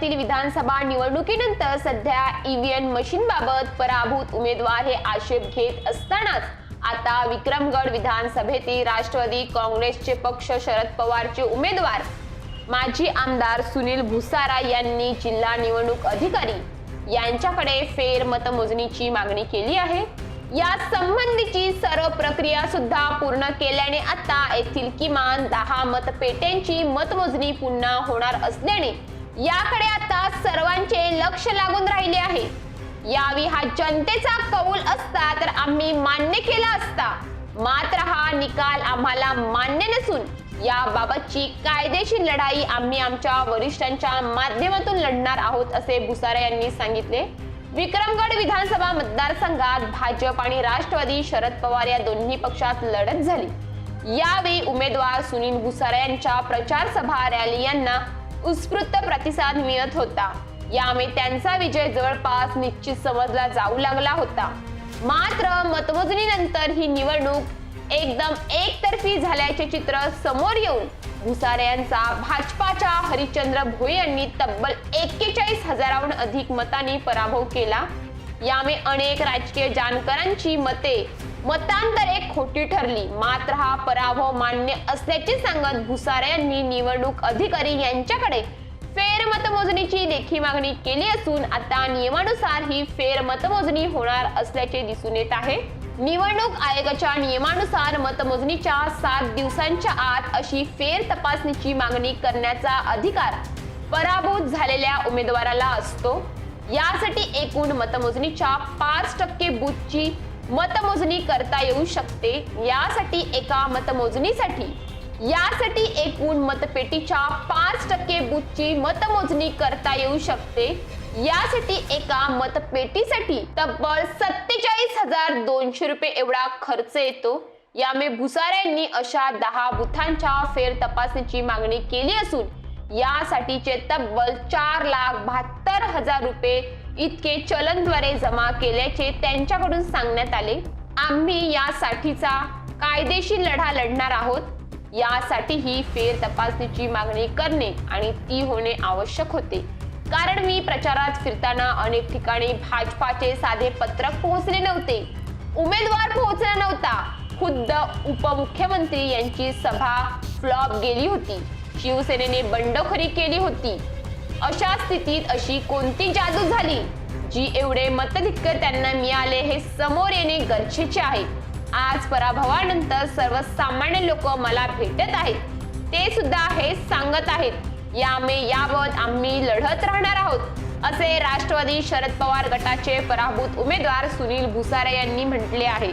जिल्ह्यातील विधानसभा निवडणुकीनंतर सध्या ईव्हीएम मशीन बाबत पराभूत उमेदवार हे आक्षेप घेत असतानाच आता विक्रमगड विधानसभेतील राष्ट्रवादी काँग्रेसचे पक्ष शरद पवारचे उमेदवार माजी आमदार सुनील भुसारा यांनी जिल्हा निवडणूक अधिकारी यांच्याकडे फेर मतमोजणीची मागणी केली आहे। या संबंधीची सर्व प्रक्रिया सुद्धा पूर्ण केल्याने आता येथील किमान 10 मतपेट्यांची मतमोजणी पुन्हा होणार असल्याने याकडे आता सर्वांचे लक्ष लागून राहिले आहे। यावी हा जनतेचा कौल असता तर आम्ही मान्य केला असता, मात्र हा निकाल आम्हाला मान्य नसून याबाबतची कायदेशीर लढाई आम्ही आमच्या वरिष्ठांच्या माध्यमातून लढणार आहोत, असे भुसारा यांनी सांगितले। विक्रमगड विधानसभा मतदारसंघात भाजप आणि राष्ट्रवादी शरद पवार या दोन्ही पक्षात लढत झाली। यावेळी उमेदवार सुनील भुसारा यांच्या प्रचार सभा रॅली यांना उत्स्फूर्त प्रतिसाद मिळत होता। यामुळे त्यांचा विजय जवळपास निश्चित समजला जाऊ लागला होता। मात्र मतमोजणीनंतर ही निवडणूक एकदम एकतर्फी झाल्याचे चित्र समोर येऊन भुसारा यांचा भाजपाच्या हरिश्चंद्र भोये यांनी तब्बल 41,000हून अधिक मतांनी पराभव केला। यामुळे अनेक राजकीय जाणकारांची मतांतरे खोटी ठरली। मात्र हा पराभव मान्य असल्याचे सांगत भुसारा यांनी निवडणूक अधिकारी यांच्याकडे फेर मतमोजणीची लेखी मागणी केली असून आता नियमानुसार ही फेर मतमोजणी होणार असल्याचे दिसून येत आहे। निवडणूक आयोगाच्या नियमानुसार मतमोजणीच्या 7 दिवसांच्या आत अशी फेर तपासणीची मागणी करण्याचा अधिकार पराभूत झालेल्या उमेदवाराला असतो। यासाठी एकूण मतमोजणीच्या 5% बूथची मतमोजणी करता येऊ शकते। यासाठी एकूण मतपेटीच्या 5% बूथची मतमोजणी करता येऊ शकते। यासाठी एका मतपेटीसाठी तब्बल 47,200 रुपये एवढा खर्च येतो। यामुळे भुसारा यांनी अशा 10 बूथांच्या फेर तपासणीची मागणी केली असून यासाठीचे तब्बल 4,72,000 रुपये इतके चलनद्वारे जमा केल्याचे त्यांच्याकडून सांगण्यात आले। आम्ही यासाठीचा कायदेशीर लढा लढणार आहोत। यासाठी ही फेर तपासणीची मागणी करणे आणि ती होणे आवश्यक होते, कारण मी प्रचारात फिरताना अनेक ठिकाणी भाजपाचे साधे पत्रक पोहोचले नव्हते, उमेदवार पोहोचला नव्हता, खुद्द उपमुख्यमंत्री यांची सभा फ्लॉप गेली होती, शिवसेनेने बंडखोरी केली होती। अशा स्थितीत अशी कोणती जादू झाली जी एवढे मताधिक्य त्यांना मिळाले हे समोर येणे गरजेचे आहे। आज पराभवानंतर सर्वसामान्य लोक मला भेटत आहेत, ते सुद्धा हे सांगत आहेत। याबाबत आम्ही लढत राहणार आहोत, असे राष्ट्रवादी शरद पवार गटाचे पराभूत उमेदवार सुनील भुसारा यांनी म्हटले आहे।